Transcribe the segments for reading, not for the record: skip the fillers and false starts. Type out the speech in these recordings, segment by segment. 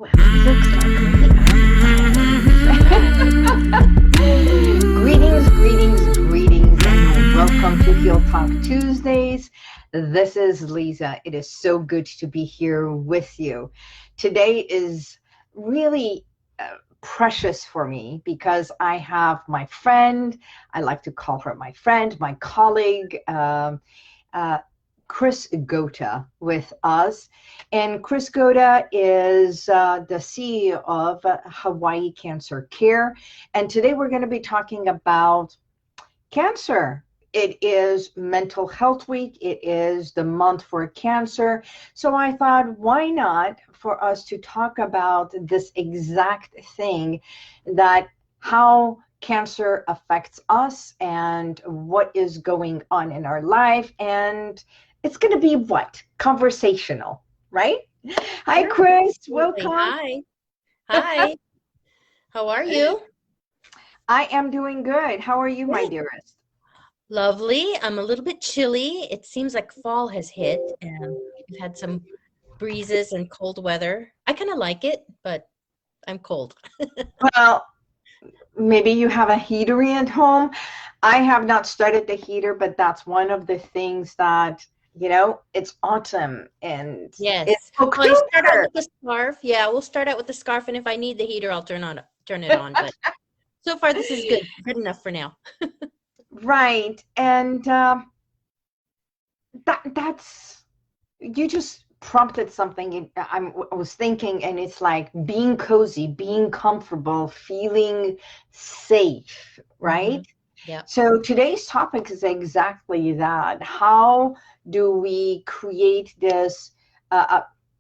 Well, looks like we are greetings, greetings, greetings, and welcome to Heal Talk Tuesdays. This is Liza. It is so good to be here with you. Today is really precious for me because I have my friend, I like to call her my friend, my colleague, uh, Chris Gota with us. And Chris Gota is the CEO of Hawaii Cancer Care. And today we're going to be talking about cancer. It is Mental Health Week. It is the month for cancer. So I thought, why not for us to talk about this exact thing, that how cancer affects us and what is going on in our life. And it's going to be what? Conversational, right? Hi, Sure, Chris. absolutely. Welcome. Hi. Hi. How are you? I am doing good. How are you, my Good. dearest? Lovely. I'm a little bit chilly. It seems like fall has hit and we've had some breezes and cold weather. I kind of like it, but I'm cold. Well, maybe you have a heater at home. I have not started the heater, but that's one of the things that, it's autumn and it's Yes. Well, you start out October. with the scarf. Yeah, we'll start out with the scarf, and if I need the heater, I'll turn it on. But so far, this is good. Good enough for now. Right. And that's, you just prompted something. I was thinking, and it's like being cozy, being comfortable, feeling safe, Hmm. right? Yeah. So today's topic is exactly that. How do we create this,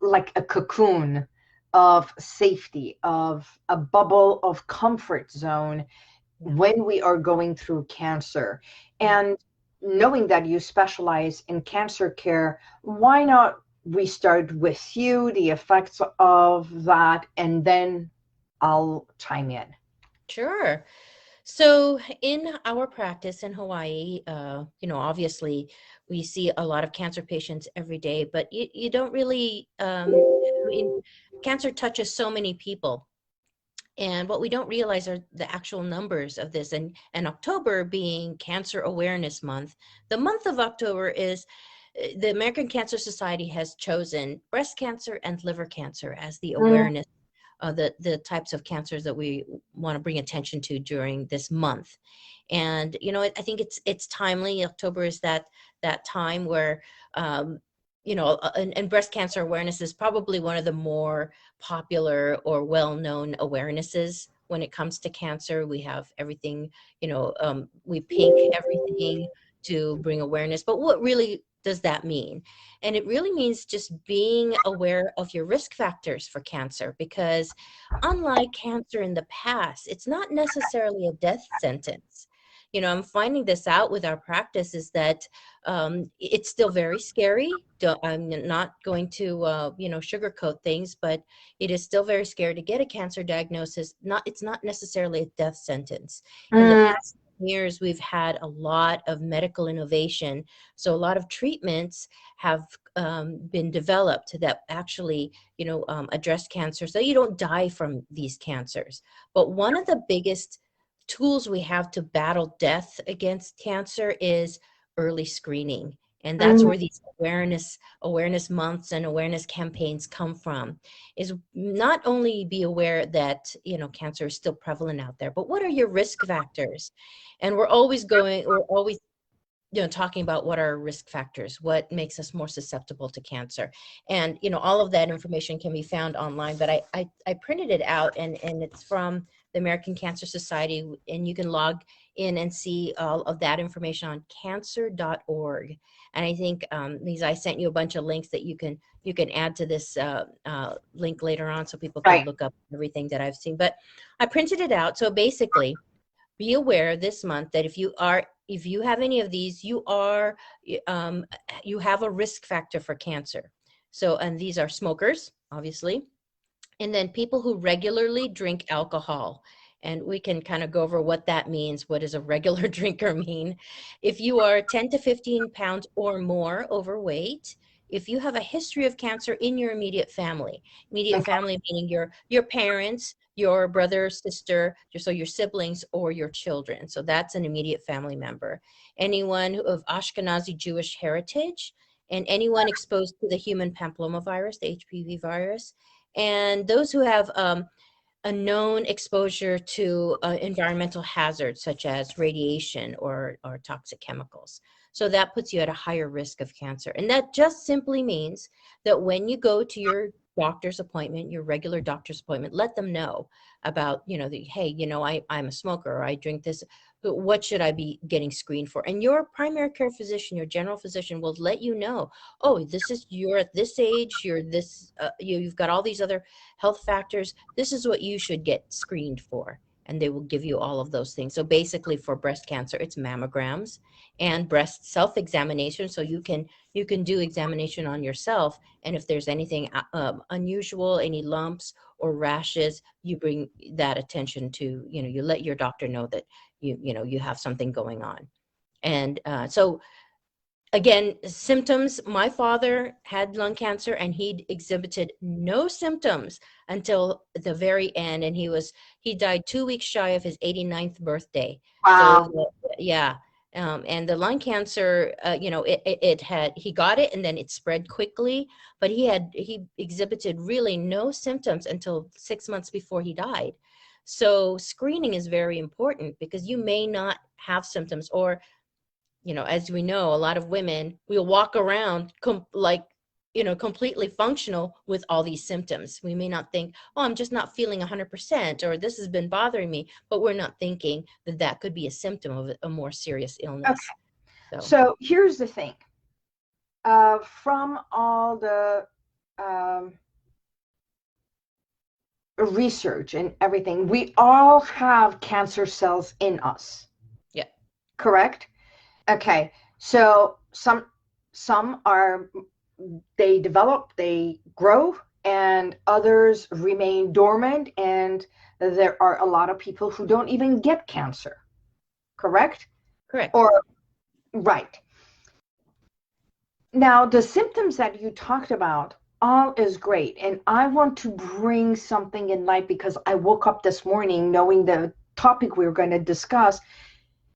like a cocoon of safety, of a bubble of comfort zone Yeah. when we are going through cancer? Yeah. And knowing that you specialize in cancer care, why not we start with you, the effects of that, and then I'll chime in. Sure. So in our practice in Hawaii, obviously we see a lot of cancer patients every day, but you don't really, I mean, cancer touches so many people. And what we don't realize are the actual numbers of this. And October being Cancer Awareness Month, the month of October is the American Cancer Society has chosen breast cancer and liver cancer as the Mm, awareness, the types of cancers that we want to bring attention to during this month. And I think it's timely. October is that time where and breast cancer awareness is probably one of the more popular or well-known awarenesses when it comes to cancer. We have everything, we pink everything to bring awareness. But what really does that mean? And it really means just being aware of your risk factors for cancer, because unlike cancer in the past, it's not necessarily a death sentence. I'm finding this out with our practice is that it's still very scary. I'm not going to, sugarcoat things, but it is still very scary to get a cancer diagnosis. It's not necessarily a death sentence. In the mm, past years, we've had a lot of medical innovation. So a lot of treatments have been developed that actually, address cancer so you don't die from these cancers. But one of the biggest tools we have to battle death against cancer is early screening. And that's mm. where these awareness months and awareness campaigns come from, is not only be aware that cancer is still prevalent out there, but what are your risk factors? And we're always talking about what are risk factors, what makes us more susceptible to cancer. And all of that information can be found online, but I printed it out, and it's from the American Cancer Society, and you can log in and see all of that information on cancer.org. And I think, Lisa, I sent you a bunch of links that you can add to this link later on, so people can Right. look up everything that I've seen. But I printed it out. So basically, be aware this month that if you have any of these, um, you have a risk factor for cancer. So, and these are smokers, obviously, and then people who regularly drink alcohol. And we can kind of go over what that means. What does a regular drinker mean? If you are 10 to 15 pounds or more overweight, if you have a history of cancer in your immediate Okay. family meaning your parents, your brother, sister, so your siblings or your children. So that's an immediate family member. Anyone of Ashkenazi Jewish heritage, and anyone exposed to the human papillomavirus, the HPV virus, and those who have a known exposure to environmental hazards such as radiation or toxic chemicals. So that puts you at a higher risk of cancer. And that just simply means that when you go to your doctor's appointment, your regular doctor's appointment, let them know about, hey, I'm a smoker, or I drink this. What should I be getting screened for? And your primary care physician, your general physician, will let you know, oh, you're at this age, you've got all these other health factors. This is what you should get screened for. And they will give you all of those things. So basically for breast cancer, it's mammograms and breast self-examination. So you can do examination on yourself. And if there's anything unusual, any lumps or rashes, you bring that attention to, you let your doctor know that you have something going on. And so again, symptoms, my father had lung cancer and he exhibited no symptoms until the very end. And he died 2 weeks shy of his 89th birthday. Wow. So yeah. And the lung cancer, he got it and then it spread quickly, but he exhibited really no symptoms until 6 months before he died. So screening is very important because you may not have symptoms, or as we know, a lot of women will walk around completely functional with all these symptoms. We may not think, oh, I'm just not feeling 100%, or this has been bothering me, but we're not thinking that that could be a symptom of a more serious illness. Okay. So here's the thing. From all the research and everything, we all have cancer cells in us. Yeah. Correct? Okay, so some are, they develop, they grow, and others remain dormant, and there are a lot of people who don't even get cancer. Correct? Correct. Or right. Now, the symptoms that you talked about, all is great, and I want to bring something in light because I woke up this morning knowing the topic we were going to discuss.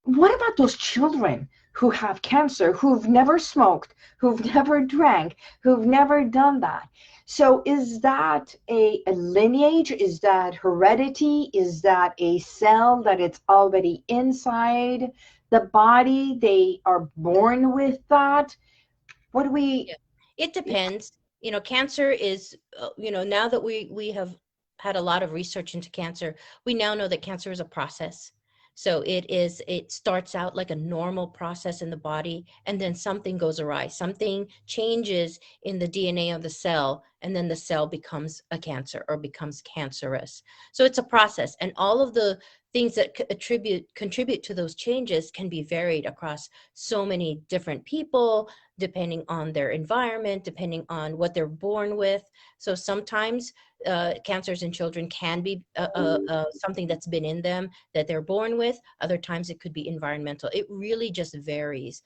What about those children who have cancer, who've never smoked, who've never drank, who've never done that? So is that a lineage? Is that heredity? Is that a cell that it's already inside the body? They are born with that? What do we... It depends. Cancer is, now that we have had a lot of research into cancer, we now know that cancer is a process. So it starts out like a normal process in the body, and then something goes awry. Something changes in the DNA of the cell, and then the cell becomes a cancer or becomes cancerous. So it's a process, and all of the things that contribute to those changes can be varied across so many different people, depending on their environment, depending on what they're born with. So sometimes cancers in children can be something that's been in them that they're born with. Other times it could be environmental. It really just varies.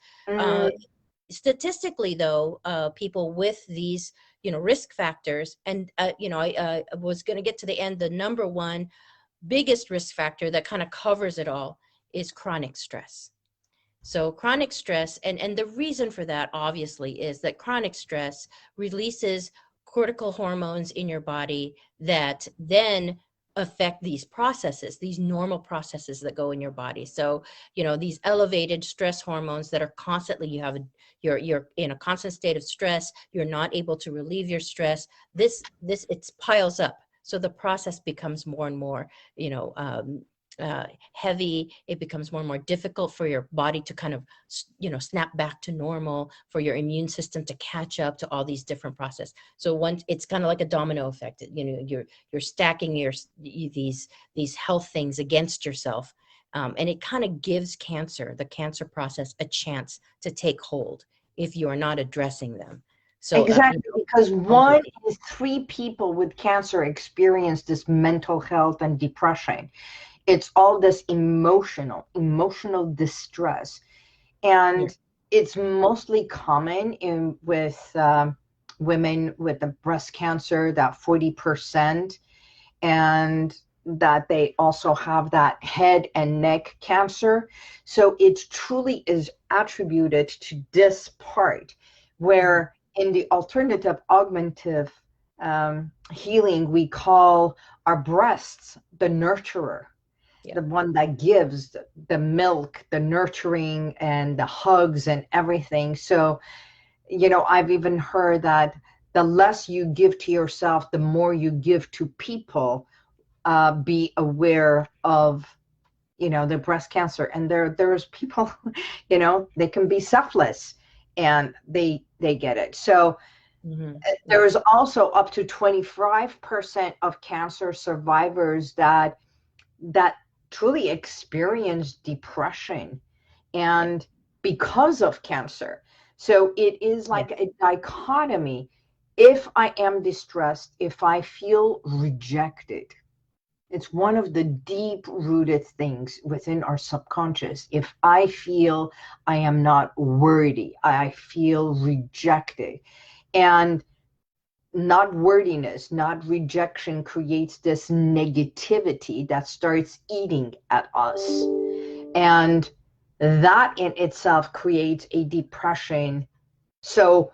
Statistically, though, people with these, risk factors, and, I was going to get to the end, the number one biggest risk factor that kind of covers it all is chronic stress. So chronic stress, and the reason for that, obviously, is that chronic stress releases cortical hormones in your body that then affect these processes, these normal processes that go in your body. So, these elevated stress hormones that are constantly, you're in a constant state of stress, you're not able to relieve your stress. It piles up. So the process becomes more and more, heavy. It becomes more and more difficult for your body to kind of, snap back to normal, for your immune system to catch up to all these different processes. So once, it's kind of like a domino effect. You're stacking these health things against yourself, and it kind of gives the cancer process, a chance to take hold if you are not addressing them. So exactly, because 1 in 3 people with cancer experience this mental health and depression. It's all this emotional distress, and it's mostly common with women with the breast cancer, that 40%, and that they also have that head and neck cancer. So it truly is attributed to this part, where in the alternative augmentative healing, we call our breasts the nurturer, the one that gives the milk, the nurturing, and the hugs and everything. So, you know, I've even heard that the less you give to yourself, the more you give to people. Be aware of, you know, the breast cancer. And there's people, you know, they can be selfless and they get it. So there's also up to 25% of cancer survivors that truly experience depression, and because of cancer. So it is like a dichotomy. If I am distressed, if I feel rejected, it's one of the deep rooted things within our subconscious. If I feel I am not worthy, I feel rejected, and not worthiness, not rejection creates this negativity that starts eating at us. And that in itself creates a depression. So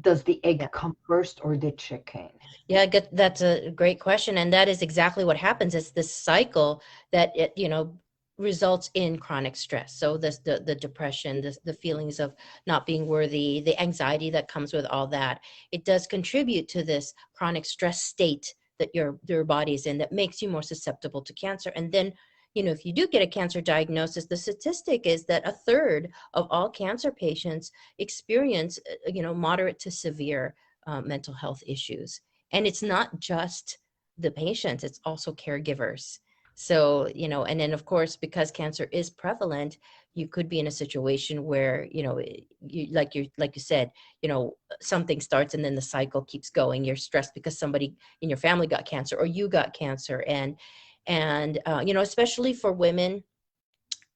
does the egg come first or the chicken? Yeah, that's a great question. And that is exactly what happens. It's this cycle that, results in chronic stress. So the depression, the feelings of not being worthy, the anxiety that comes with all that, it does contribute to this chronic stress state that your body's in, that makes you more susceptible to cancer. And then, if you do get a cancer diagnosis, the statistic is that a third of all cancer patients experience, moderate to severe mental health issues. And it's not just the patients, it's also caregivers. So, and then of course, because cancer is prevalent, you could be in a situation where, like you said, something starts and then the cycle keeps going. You're stressed because somebody in your family got cancer or you got cancer. And especially for women,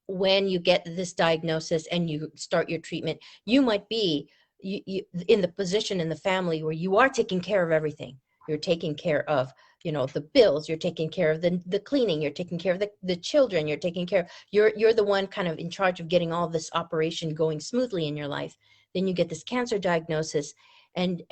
when you get this diagnosis and you start your treatment, you might be you in the position in the family where you are taking care of everything. You're taking care of, the bills, you're taking care of the cleaning, you're taking care of the children, you're taking care of, you're the one kind of in charge of getting all this operation going smoothly in your life. Then you get this cancer diagnosis and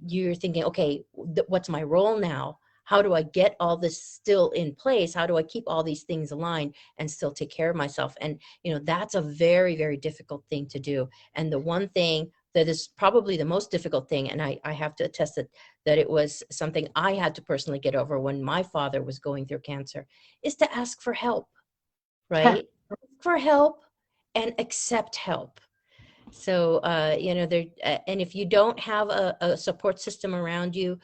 you're thinking, okay, what's my role now? How do I get all this still in place? How do I keep all these things aligned and still take care of myself? And, that's a very, very difficult thing to do. And the one thing that is probably the most difficult thing, and I have to attest that it was something I had to personally get over when my father was going through cancer, is to ask for help, right? Ask for help and accept help. So, and if you don't have a support system around you,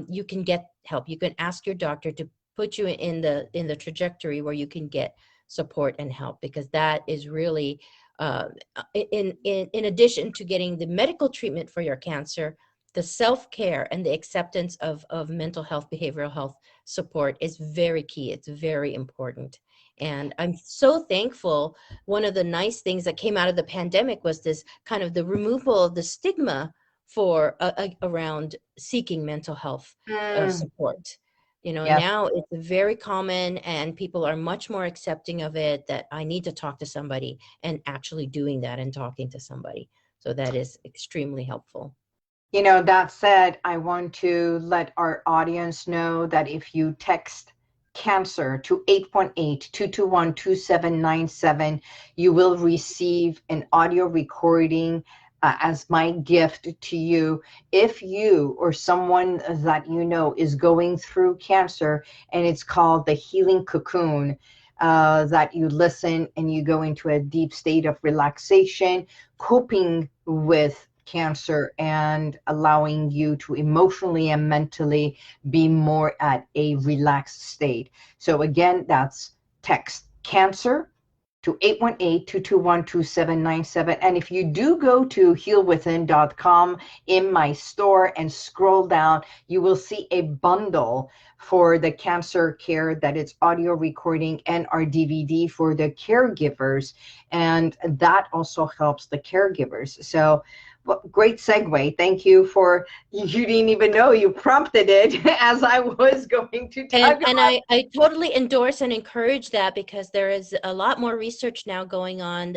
you can get help. You can ask your doctor to put you in the trajectory where you can get support and help, because that is really, in addition to getting the medical treatment for your cancer, the self-care and the acceptance of mental health, behavioral health support is very key. It's very important. And I'm so thankful. One of the nice things that came out of the pandemic was this kind of the removal of the stigma for around seeking mental health support. Yes. Now it's very common and people are much more accepting of it, that I need to talk to somebody, and actually doing that and talking to somebody. So that is extremely helpful. That said, I want to let our audience know that if you text cancer to 818-221-2797, you will receive an audio recording as my gift to you. If you or someone that you know is going through cancer, and it's called the healing cocoon, that you listen and you go into a deep state of relaxation, coping with cancer, and allowing you to emotionally and mentally be more at a relaxed state. So again, that's text cancer to 818-221-2797. And if you do go to HealWithin.com in my store and scroll down, you will see a bundle for the cancer care, that it's audio recording and our DVD for the caregivers. And that also helps the caregivers. So Well, great segue. Thank you for, you didn't even know you prompted it as I was going to talk And about. I totally endorse and encourage that, because there is a lot more research now going on.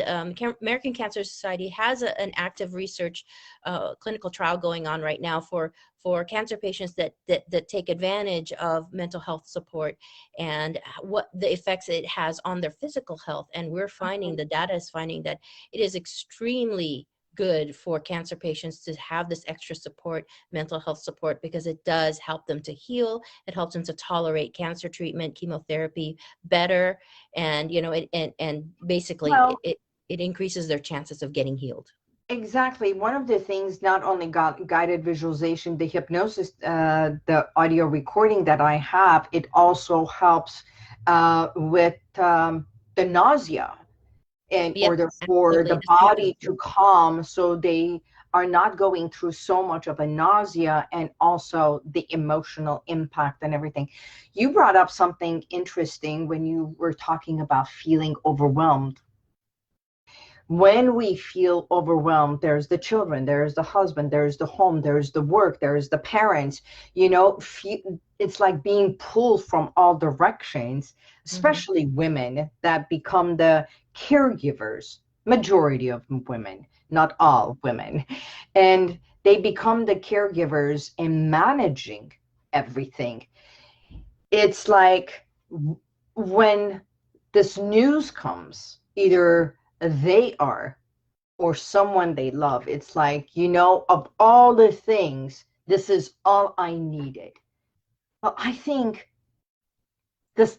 American Cancer Society has an active research clinical trial going on right now for cancer patients that take advantage of mental health support, and what the effects it has on their physical health. And we're finding, the data is finding, that it is extremely good for cancer patients to have this extra support, mental health support, because it does help them to heal. It helps them to tolerate cancer treatment, chemotherapy better, and and basically Well, it increases their chances of getting healed. exactly. One of the things, not only got guided visualization, the hypnosis, the audio recording that I have, it also helps with the nausea, in Yep, order for absolutely. the The symptoms. body to calm, so they are not going through so much of a nausea, and also the emotional impact and everything. You brought up something interesting when you were talking about feeling overwhelmed. When we feel overwhelmed, there's the children, there's the husband, there's the home, there's the work, there's the parents, it's like being pulled from all directions, Hmm. especially women that become the caregivers, majority of women, not all women, and they become the caregivers in managing everything. It's like, when this news comes, either they are or someone they love, it's like, of all the things, this is all I needed. But I think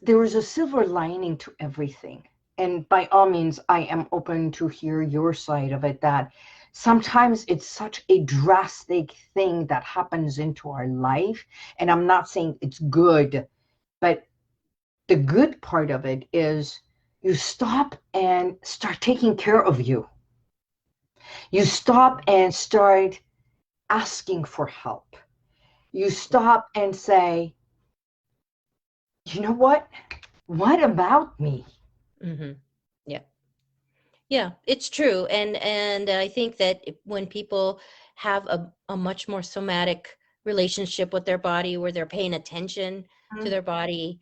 there is a silver lining to everything. And by all means, I am open to hear your side of it, that sometimes it's such a drastic thing that happens into our life. And I'm not saying it's good, but the good part of it is you stop and start taking care of you. You stop and start asking for help. You stop and say, you know what? What about me? Hmm. Yeah. Yeah, it's true. And I think that when people have a much more somatic relationship with their body, where they're paying attention to their body,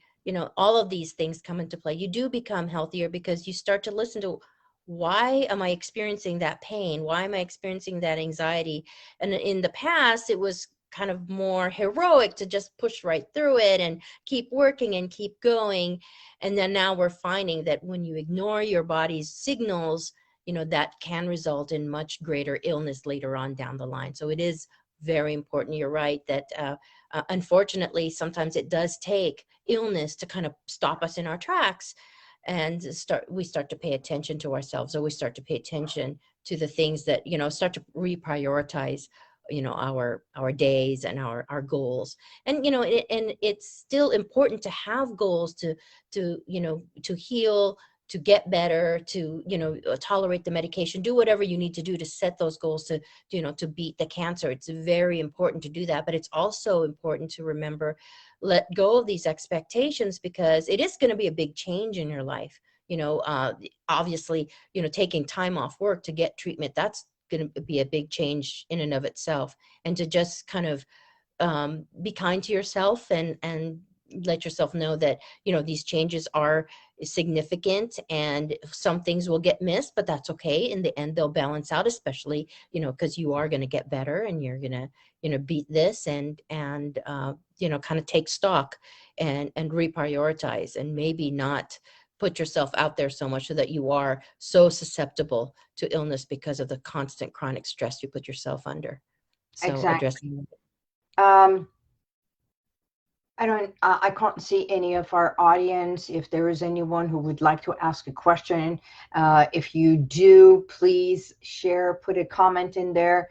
all of these things come into play. You do become healthier, because you start to listen to, why am I experiencing that pain? Why am I experiencing that anxiety? And in the past, it was kind of more heroic to just push right through it and keep working and keep going. And then now we're finding that when you ignore your body's signals, that can result in much greater illness later on down the line. So it is very important. You're right that unfortunately, sometimes it does take illness to kind of stop us in our tracks, and we start to pay attention to ourselves, or we start to pay attention to the things that, start to reprioritize, our days and our goals. And and it's still important to have goals to heal, to get better, to tolerate the medication, do whatever you need to do to set those goals to beat the cancer. It's very important to do that, but it's also important to remember, let go of these expectations, because it is going to be a big change in your life. Obviously, taking time off work to get treatment, that's going to be a big change in and of itself. And to just kind of be kind to yourself, and let yourself know that these changes are significant, and some things will get missed, but that's okay. In the end, they'll balance out, especially because you are going to get better, and you're going to beat this, and kind of take stock, and reprioritize, and maybe not put yourself out there so much, so that you are so susceptible to illness because of the constant chronic stress you put yourself under. So Exactly. addressing. Um, I can't see any of our audience. If there is anyone who would like to ask a question, if you do, please share, put a comment in there.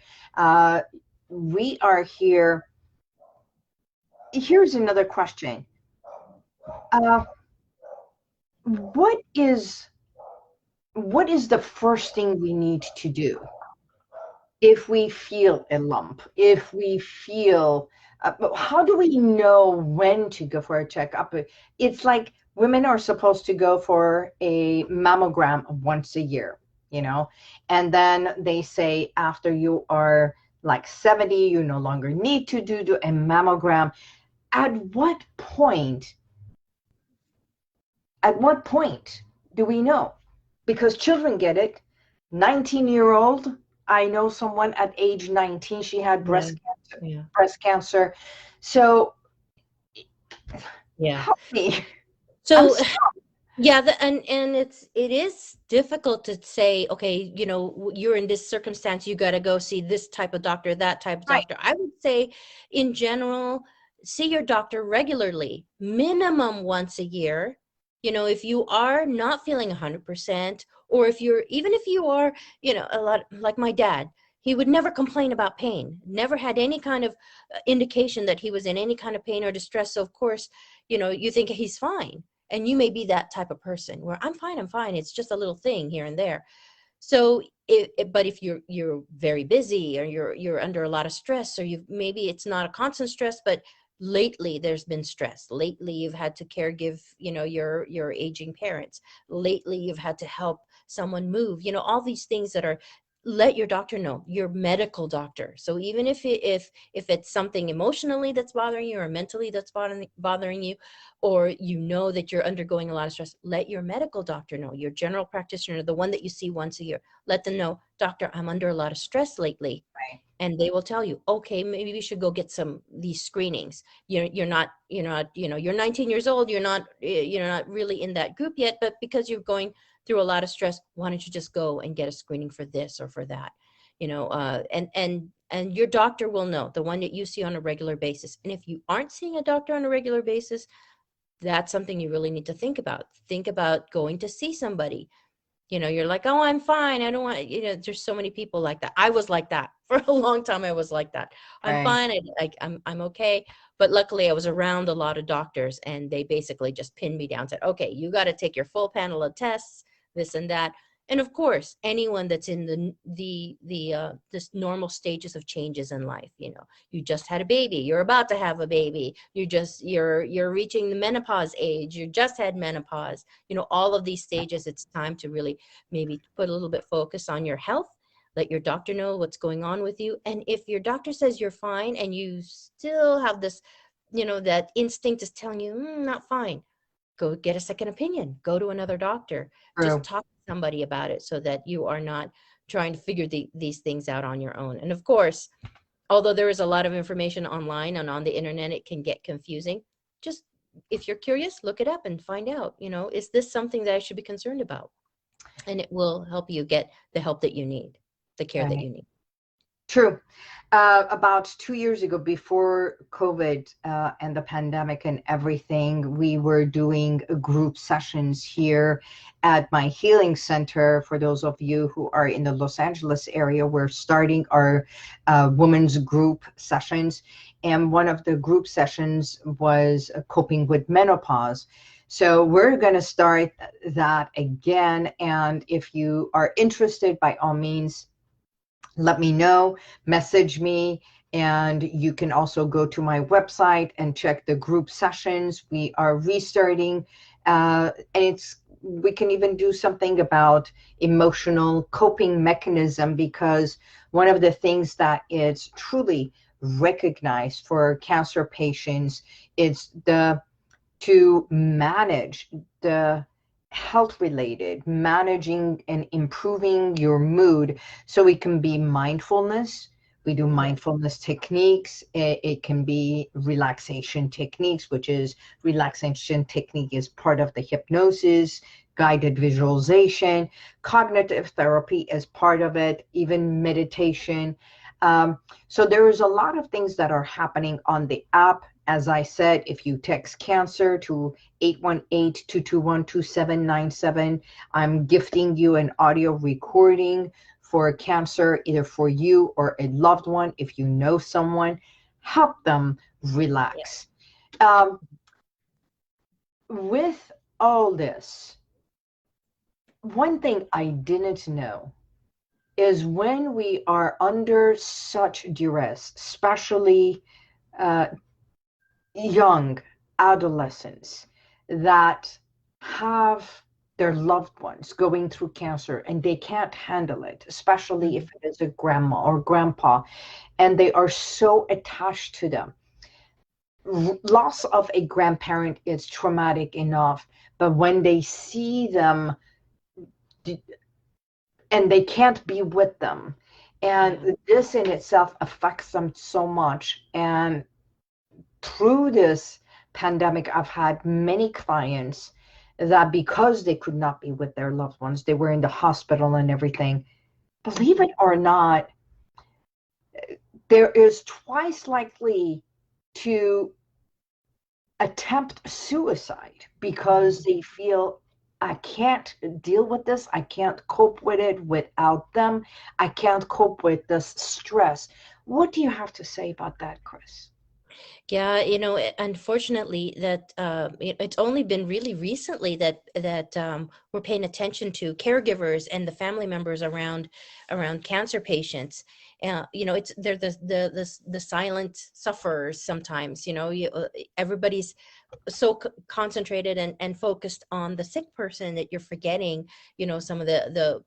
We are here. Here's another question. Uh, what is what is the first thing we need to do if we feel a lump, if we feel, how do we know when to go for a checkup? It's like women are supposed to go for a mammogram once a year. you know, and then they say after you are like 70, you no longer need to do a mammogram. At what point, at what point do we know? Because children get it. 19-year-old, I know someone at age 19, she had Yeah. breast cancer, Yeah. breast cancer. So Yeah. help me. I'm So stuck. yeah, and it is difficult to say, okay, you know, you're in this circumstance, you got to go see this type of doctor, that type of Right. doctor. I would say, in general, see your doctor regularly, minimum once a year. You know, if you are not feeling 100%, or if you're, even if you are, you know, a lot like my dad, he would never complain about pain, never had any kind of indication that he was in any kind of pain or distress. So of course, you know, you think he's fine, and you may be that type of person where I'm fine. It's just a little thing here and there. So but if you're very busy, or you're under a lot of stress, or you, maybe it's not a constant stress, but lately there's been stress. Lately you've had to care give, you know, your aging parents. Lately you've had to help someone move, you know, all these things that are, let your doctor know, your medical doctor. So even if it's something emotionally that's bothering you, or mentally that's bothering you, or you know that you're undergoing a lot of stress, let your medical doctor know, your general practitioner, the one that you see once a year. Let them know, doctor, I'm under a lot of stress lately. Right. And they will tell you, okay, maybe we should go get some these screenings. You're not, you know, you're 19 years old, you're not really in that group yet, but because you're going through a lot of stress, why don't you just go and get a screening for this or for that? You know, and your doctor will know, the one that you see on a regular basis. And if you aren't seeing a doctor on a regular basis, that's something you really need to think about. Think about going to see somebody. You know, you're like, oh, I'm fine, I don't want, you know, there's so many people like that. I was like that for a long time. I was like that. I'm Right. fine. I'm okay. But luckily I was around a lot of doctors, and they basically just pinned me down, said, okay, you got to take your full panel of tests, this and that. And of course, anyone that's in the this normal stages of changes in life, you know, you just had a baby, you're about to have a baby, you're reaching the menopause age, you just had menopause, you know, all of these stages, it's time to really maybe put a little bit focus on your health. Let your doctor know what's going on with you. And if your doctor says you're fine, and you still have this, you know, that instinct is telling you, not fine, go get a second opinion, go to another doctor, just True. talk to somebody about it, so that you are not trying to figure these things out on your own. And of course, although there is a lot of information online and on the internet, it can get confusing. Just, if you're curious, look it up and find out, you know, is this something that I should be concerned about? And it will help you get the help that you need, the care that Right. you need. True. About 2 years ago, before COVID and the pandemic and everything, we were doing group sessions here at my healing center. For those of you who are in the Los Angeles area, we're starting our women's group sessions. And one of the group sessions was coping with menopause. So we're going to start that again. And if you are interested, by all means, let me know, message me, and you can also go to my website and check the group sessions. We are restarting, and we can even do something about emotional coping mechanism, because one of the things that is truly recognized for cancer patients is to manage the health related, managing and improving your mood. So it can be mindfulness. We do Yeah. mindfulness techniques. It can be relaxation techniques, which is relaxation technique is part of the hypnosis, guided visualization, cognitive therapy is part of it, even meditation. So there is a lot of things that are happening on the app. As I said, if you text cancer to 818-221-2797, I'm gifting you an audio recording for cancer, either for you or a loved one. If you know someone, help them Yeah. relax. With all this, one thing I didn't know is when we are under such duress, especially uh, young adolescents that have their loved ones going through cancer and they can't handle it, especially if Mhm. it is a grandma or grandpa, and they are so attached to them. Loss of a grandparent is traumatic enough, but when they see them and they can't be with them, Yeah. and this in itself affects them so much. And through this pandemic, I've had many clients that because they could not be with their loved ones, they were in the hospital and everything. Believe Mhm. it or not, there is twice likely to attempt suicide because Mhm. they feel, I can't deal with this. I can't cope with it without them. I can't cope with this stress. What do you have to say about that, Chris? Yeah, unfortunately, that it's only been really recently that we're paying attention to caregivers and the family members around cancer patients. It's they're the silent sufferers sometimes. Everybody's so concentrated and focused on the sick person that you're forgetting, some of the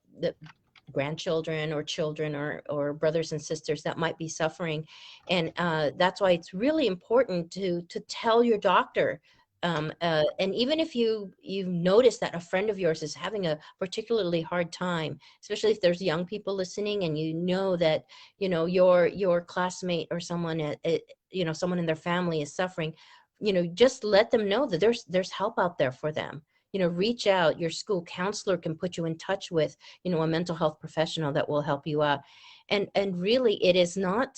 grandchildren or children or brothers and sisters that might be suffering. And that's why it's really important to tell your doctor. And even if you notice that a friend of yours is having a particularly hard time, especially if there's young people listening, and that your classmate or someone someone in their family is suffering, just let them know that there's help out there for them. Reach out. Your school counselor can put you in touch with a mental health professional that will help you out. And really, it is not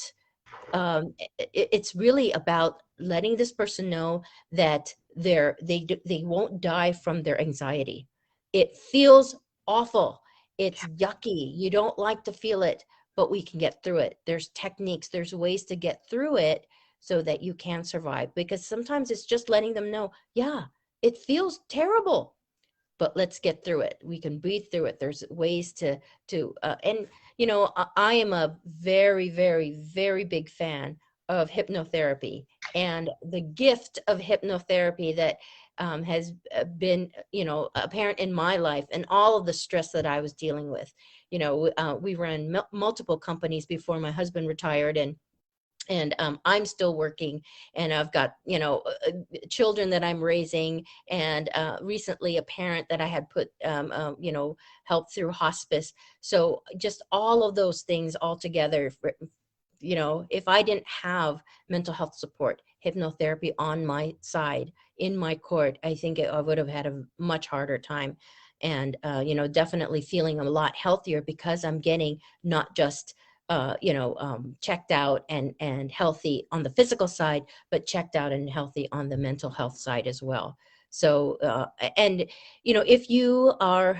it's really about letting this person know that they won't die from their anxiety. It feels awful. It's yucky. You don't like to feel it, but we can get through it. There's techniques, there's ways to get through it so that you can survive. Because sometimes it's just letting them know, yeah, it feels terrible, but let's get through it. We can breathe through it. There's ways and I am a very, very, very big fan of hypnotherapy and the gift of hypnotherapy that has been, apparent in my life and all of the stress that I was dealing with. We ran multiple companies before my husband retired, and I'm still working, and I've got children that I'm raising, and recently a parent that I had put help through hospice. So just all of those things all together, if I didn't have mental health support, hypnotherapy on my side, in my court, I think I would have had a much harder time. And definitely feeling a lot healthier because I'm getting not just checked out and healthy on the physical side, but checked out and healthy on the mental health side as well. So, and if you are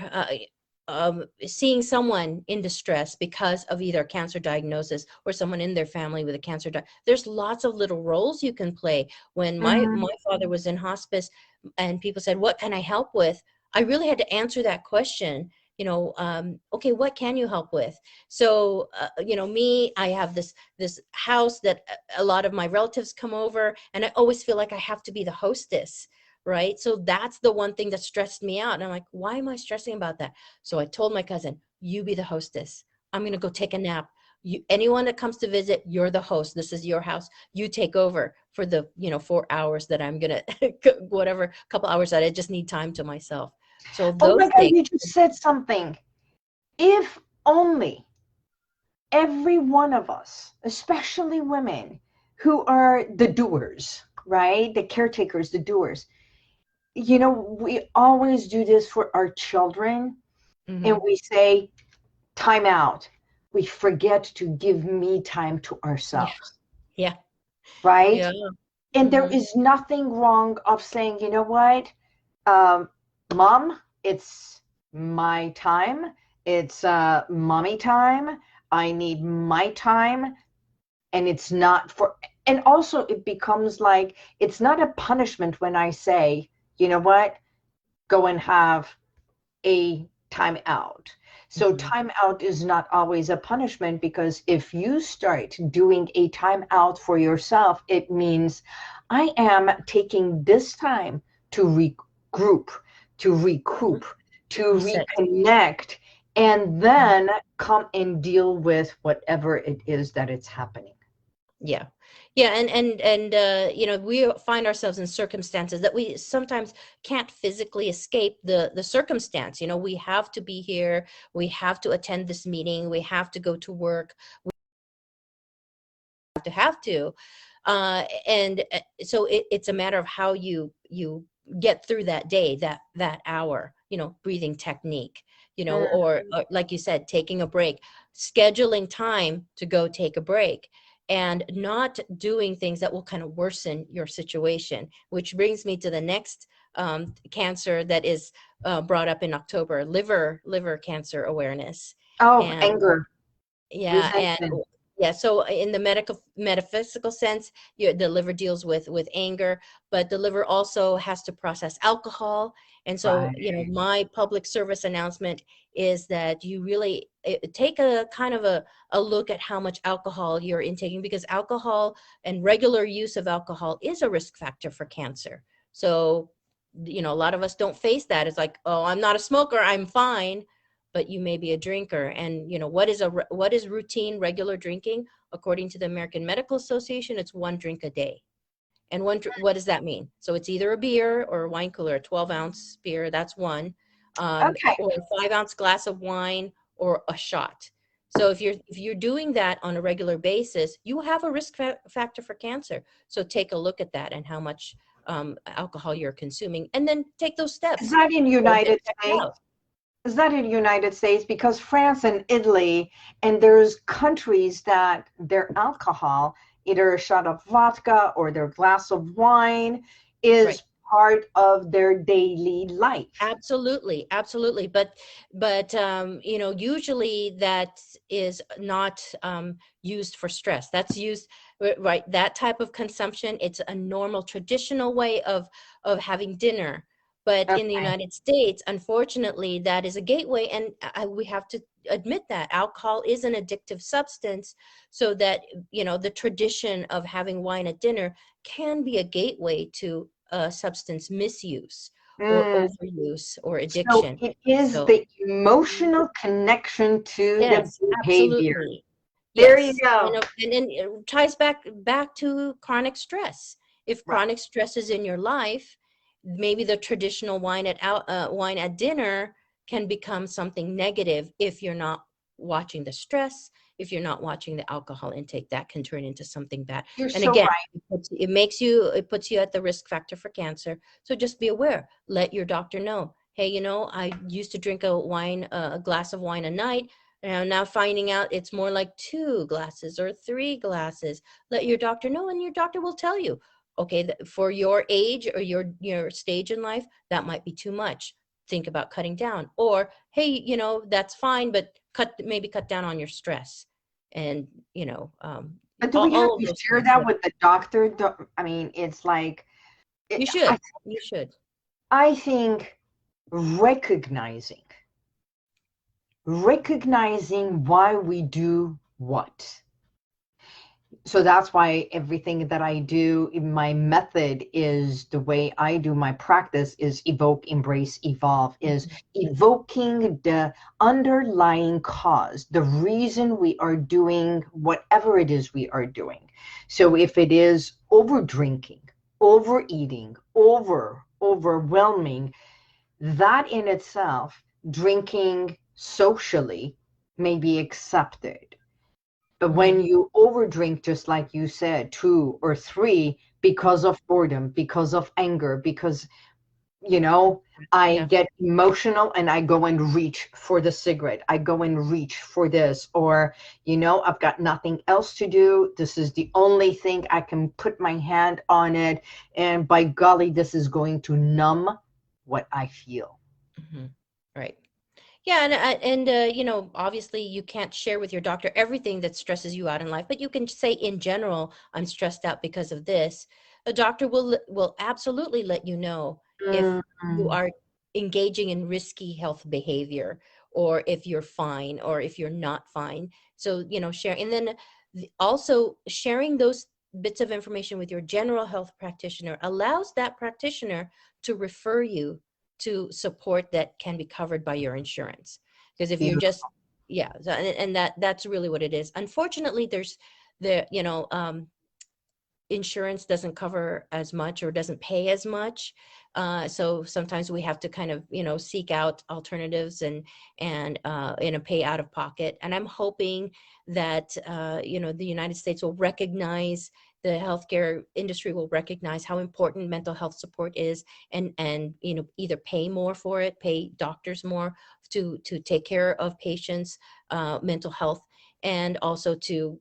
seeing someone in distress because of either a cancer diagnosis or someone in their family with a there's lots of little roles you can play. When my father was in hospice and people said, "What can I help with?" I really had to answer that question. Okay, what can you help with? So, I have this house that a lot of my relatives come over, and I always feel like I have to be the hostess, right? So that's the one thing that stressed me out. And I'm like, why am I stressing about that? So I told my cousin, you be the hostess. I'm going to go take a nap. Anyone that comes to visit, you're the host. This is your house. You take over for the 4 hours that I'm going to, whatever, couple hours that I just need time to myself. So Oh my those God, things. you just said something. If only every one of us, especially women who are the doers, right? The caretakers, the doers. We always do this for our children, and Mhm. we say, time out. We forget to give me time to Yeah. ourselves, Yeah. right? Yeah. And there Mhm. is nothing wrong of saying, you know what, um, mom, it's my time. It's mommy time. I need my time. And it's not for, and also it becomes like, it's not a punishment when I say, you know what, go and have a time out. So Mhm. time out is not always a punishment, because if you start doing a time out for yourself, it means I am taking this time to regroup, to recoup, to Reset. reconnect, and then come and deal with whatever it is that it's happening. Yeah. Yeah. And we find ourselves in circumstances that we sometimes can't physically escape the circumstance. We have to be here. We have to attend this meeting. We have to go to work. We have to. And so it's a matter of how you get through that day, that hour, breathing technique, or like you said, taking a break, scheduling time to go take a break, and not doing things that will kind of worsen your situation, which brings me to the next cancer that is brought up in October, liver cancer awareness. Oh, And anger, yeah, and resentment. yeah, so in the metaphysical sense, the liver deals with anger, but the liver also has to process alcohol. And so, Right. my public service announcement is that you really take a kind of a look at how much alcohol you're intaking, because alcohol and regular use of alcohol is a risk factor for cancer. So, a lot of us don't face that. It's like, oh, I'm not a smoker, I'm fine, but you may be a drinker. And what is routine regular drinking? According to the American Medical Association, it's one drink a day. And what does that mean? So it's either a beer or a wine cooler, a 12-ounce beer, that's one, Okay. or a 5-ounce glass of wine, or a shot. So if you're doing that on a regular basis, you have a risk factor for cancer. So take a look at that and how much alcohol you're consuming, and then take those Is steps. that in Go get United checked States? out. Is that in United States? Because France and Italy, and there's countries that their alcohol, either a shot of vodka or their glass of wine, Right. is part of their daily life. Absolutely, absolutely. But usually that is not used for stress. That's used, right, that type of consumption. It's a normal, traditional way of having dinner. But in the Okay. United States, unfortunately, that is a gateway, and we have to admit that alcohol is an addictive substance. So that the tradition of having wine at dinner can be a gateway to substance misuse or Mm. overuse or So addiction. it is So the emotional connection to the yes, behavior. absolutely. There you Yes. go. And then it ties back to chronic stress. If Right. chronic stress is in your life, maybe the traditional wine at dinner can become something negative if you're not watching the stress, if you're not watching the alcohol intake. That can turn into something bad. You're And so again, right. it puts you at the risk factor for cancer. So just be aware. Let your doctor know. Hey, I used to drink a glass of wine a night. And I'm now finding out it's more like 2 glasses or 3 glasses. Let your doctor know, and your doctor will tell you, okay, for your age or your stage in life, that might be too much. Think about cutting down. Or, hey, that's fine, but maybe cut down on your stress. And But do we have all of to those share things. that Yeah, with the doctor? I mean, it's like, you it, should. You should. I think recognizing, recognizing why we do what. So that's why everything that I do in my method is the way I do my practice is evoke, embrace, evolve, is Mhm. evoking the underlying cause, the reason we are doing whatever it is we are doing. So if it is over drinking, overeating, overwhelming, that in itself, drinking socially may be accepted. But when Mhm. you overdrink, just like you said, 2 or 3, because of boredom, because of anger, because, you know, I Yeah. get emotional and I go and reach for the cigarette. I go and reach for this, or, I've got nothing else to do. This is the only thing I can put my hand on it. And by golly, this is going to numb what I feel. Mhm. Right. Yeah, and obviously you can't share with your doctor everything that stresses you out in life, but you can say in general, I'm stressed out because of this. A doctor will absolutely let you know if you Mm. are engaging in risky health behavior, or if you're fine, or if you're not fine. So, share, and then also sharing those bits of information with your general health practitioner allows that practitioner to refer you to support that can be covered by your insurance. Because if you're Beautiful. just, yeah, and that's really what it is. Unfortunately, there's the, insurance doesn't cover as much or doesn't pay as much. So sometimes we have to kind of, seek out alternatives and pay out of pocket. And I'm hoping that, the United States will recognize, the healthcare industry will recognize how important mental health support is, and either pay more for it, pay doctors more to take care of patients' mental health, and also to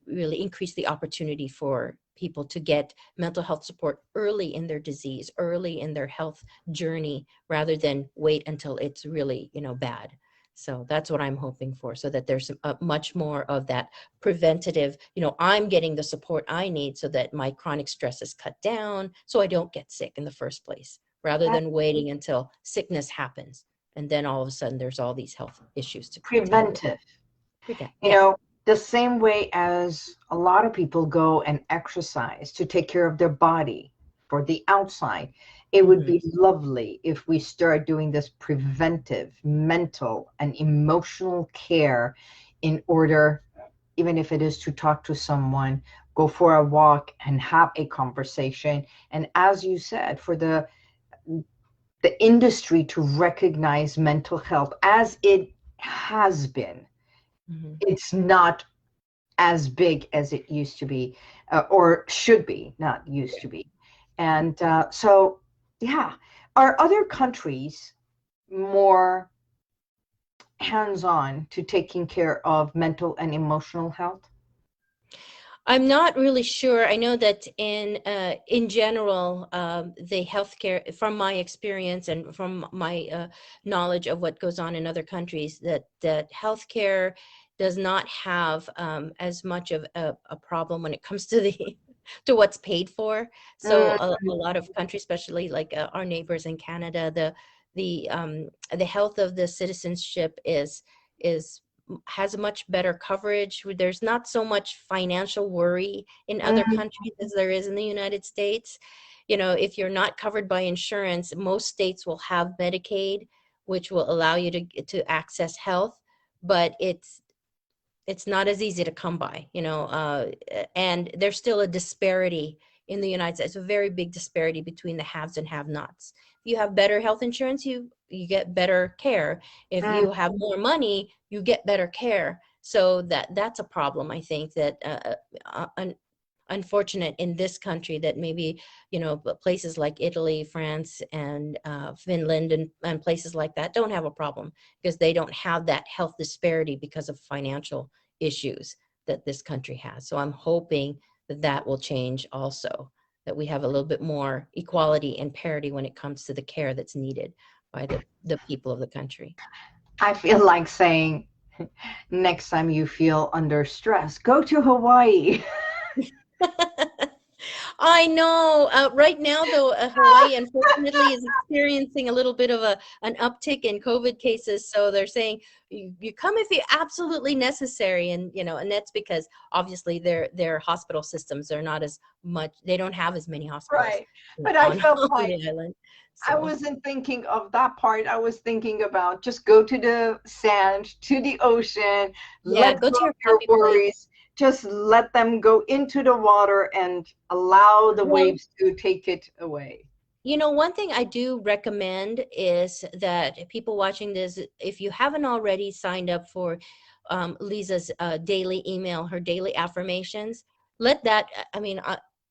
really increase the opportunity for people to get mental health support early in their disease, early in their health journey, rather than wait until it's really bad. So that's what I'm hoping for, so that there's much more of that preventative, I'm getting the support I need so that my chronic stress is cut down, so I don't get sick in the first place, rather than waiting until sickness happens and then all of a sudden there's all these health issues to contend with. Preventive. You Yeah. know, the same way as a lot of people go and exercise to take care of their body for the outside, it would Mm-hmm. be lovely if we start doing this preventive mental and emotional care in order, even if it is to talk to someone, go for a walk and have a conversation. And as you said, for the industry to recognize mental health as it has been. Mm-hmm. It's not as big as it used to be, or should be, not used to be. And so, yeah, are other countries more hands-on to taking care of mental and emotional health? I'm not really sure. I know that in general, the healthcare, from my experience and from my knowledge of what goes on in other countries, that healthcare does not have as much of a problem when it comes to the to what's paid for. So Mm, a lot of countries, especially like our neighbors in Canada, the health of the citizenship is has a much better coverage. There's not so much financial worry in other mm, countries as there is in the United States. If you're not covered by insurance, most states will have Medicaid, which will allow you to access health, but it's not as easy to come by, and there's still a disparity in the United States, a very big disparity between the haves and have-nots. If you have better health insurance, you get better care. If mm. you have more money, you get better care. So that's a problem, I think, that unfortunate in this country, that maybe places like Italy, France, and Finland, and places like that don't have a problem, because they don't have that health disparity because of financial issues that this country has. So I'm hoping that will change also, that we have a little bit more equality and parity when it comes to the care that's needed by the people of the country. I feel like saying, next time you feel under stress, go to Hawaii. I know. Right now, though, Hawaii unfortunately is experiencing a little bit of an uptick in COVID cases. So they're saying you come if you absolutely necessary, and that's because obviously their hospital systems are not as much. They don't have as many hospitals Right. But I on felt on like the island. I So wasn't thinking of that part. I was thinking about just go to the sand, to the ocean, yeah, let go go to of your your happy place. worries. Just let them go into the water and allow the Well, waves to take it away. one thing I do recommend is that people watching this, if you haven't already signed up for Liza's daily email, her daily affirmations, let that,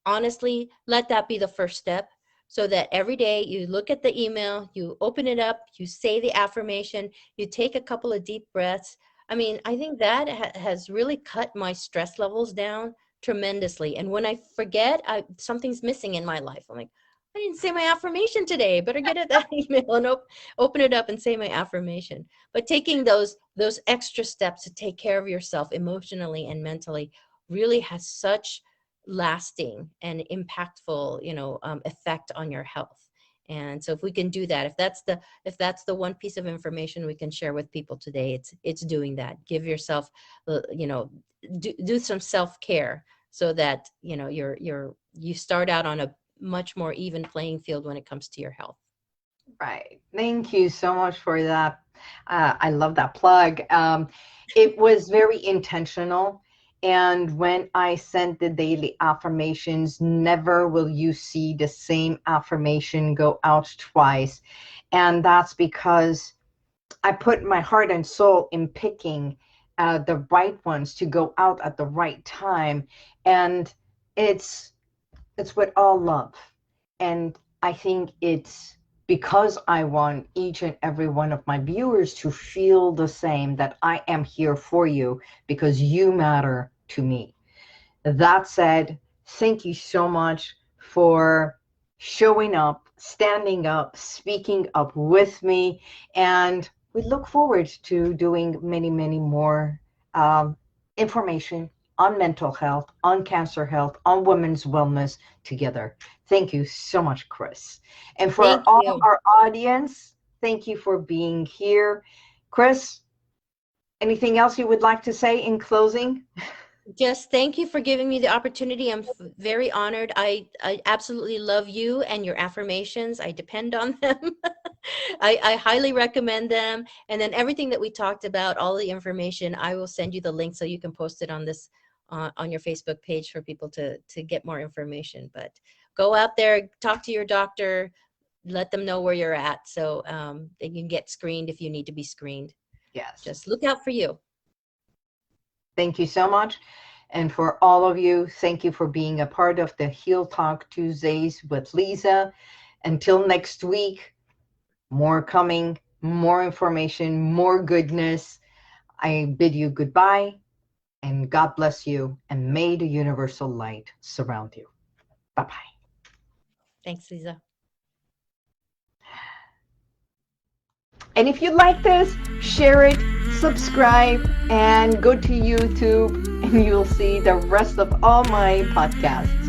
honestly, let that be the first step, so that every day you look at the email, you open it up, you say the affirmation, you take a couple of deep breaths. I think that has really cut my stress levels down tremendously. And when I forget, something's missing in my life. I'm like, I didn't say my affirmation today. Better get at that email and open it up and say my affirmation. But taking those extra steps to take care of yourself emotionally and mentally really has such lasting and impactful, effect on your health. And so if we can do that, if that's the one piece of information we can share with people today, it's doing that. Give yourself, do some self-care, so that you start out on a much more even playing field when it comes to your health. Right. Thank you so much for that. I love that plug. It was very intentional. And when I sent the daily affirmations, never will you see the same affirmation go out twice. And that's because I put my heart and soul in picking the right ones to go out at the right time. And it's with all love. And I think it's because I want each and every one of my viewers to feel the same, that I am here for you because you matter to me. That said, thank you so much for showing up, standing up, speaking up with me. And we look forward to doing many, many more information on mental health, on cancer health, on women's wellness together. Thank you so much, Chris. And for Thank all you. our audience, thank you for being here. Chris, anything else you would like to say in closing? Just thank you for giving me the opportunity. I'm very honored. I absolutely love you and your affirmations. I depend on them. I highly recommend them. And then everything that we talked about, all the information, I will send you the link so you can post it on this on your Facebook page for people to get more information. But go out there, talk to your doctor, let them know where you're at, so they can get screened if you need to be screened. Yes. Just look out for you. Thank you so much. And for all of you, thank you for being a part of the Heal Talk Tuesdays with Liza. Until next week, more coming, more information, more goodness. I bid you goodbye, and God bless you, and may the universal light surround you. Bye-bye. Thanks, Liza. And if you like this, share it, subscribe, and go to YouTube, and you'll see the rest of all my podcasts.